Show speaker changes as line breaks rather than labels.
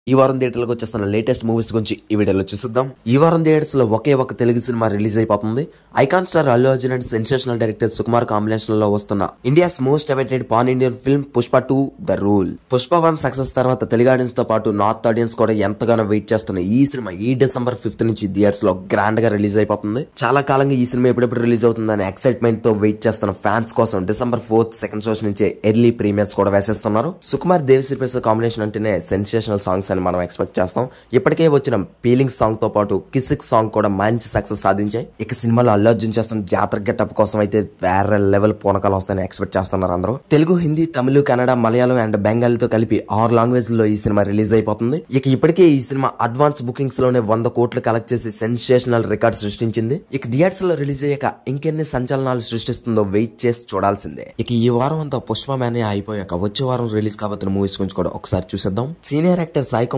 ఈ వారం థియేటర్లకు వచ్చేస్తున్న లేటెస్ట్ మూవీస్ గురించి ఈ వీడియోలో చూద్దాం. ఈ వారం థియేటర్స్ లో ఒకే ఒక తెలుగు సినిమా రిలీజ్ అయిపోతుంది. Icon star Allu Arjun and sensational director Sukumar combination లో వస్తున్న India's most awaited pan Indian film Pushpa 2 the rule. Pushpa 1 success తర్వాత తెలుగు ఆడియన్స్ తో పాటు నార్త్ ఆడియన్స్ కూడా ఎంతగానో వెయిట్ చేస్తున్న ఈ సినిమా ఈ డిసెంబర్ 5th నుంచి థియేటర్స్ లో గ్రాండ్ గా రిలీజ్ అయిపోతుంది. చాలా కాలంగా ఈ సినిమా ఎప్పుడెప్పుడు రిలీజ్ అవుతుందని ఎక్సైట్మెంట్ తో వెయిట్ చేస్తున్న ఫ్యాన్స్ కోసం డిసెంబర్ 4th సెకండ్ షోస్ నుంచి ఎర్లీ ప్రీమియర్స్ కూడా వేసేస్తున్నారు. సుకుమార్ దేవిశ్రీ ప్రసాద్ కాంబినేషన్ అంటేనే సెన్సేషనల్ సాంగ్స్ అని మనం ఎక్స్పెక్ట్ చేస్తాం. ఇప్పటికే వచ్చిన ఫీలింగ్ సాంగ్ తో పాటు కిసిక్ సాంగ్ కూడా మంచి సక్సెస్ సాధించాయి. ఇక సినిమాలో అల్లు అర్జున్ చేస్తున్న జాతర గెటప్ కోసం అయితే వేరే లెవెల్ పూనకాలు వస్తాయని ఎక్స్పెక్ట్ చేస్తున్నారు అందరూ. తెలుగు, హిందీ, తమిళ, కన్నడ, మలయాళం అండ్ బెంగాలీతో కలిపి 6 లాంగ్వేజ్ లో ఈ సినిమా రిలీజ్ అయిపోతుంది. ఇక ఇప్పటికే ఈ సినిమా అడ్వాన్స్ బుకింగ్స్ లోనే 100 కోట్లు కలెక్ట్ చేసి సెన్సేషనల్ రికార్డ్ సృష్టించింది. ఇక థియేటర్స్ లో రిలీజ్ అయ్యాక ఇంకెన్ని సంచలనాలు సృష్టిస్తుందో వెయిట్ చేసి చూడాల్సిందే. ఇక ఈ వారం అంతా పుష్ప మ్యానే అయిపోయాక వచ్చే వారం రిలీజ్ కాబోతున్న మూవీస్ గురించి కూడా ఒకసారి చూసేద్దాం. Senior actor Sai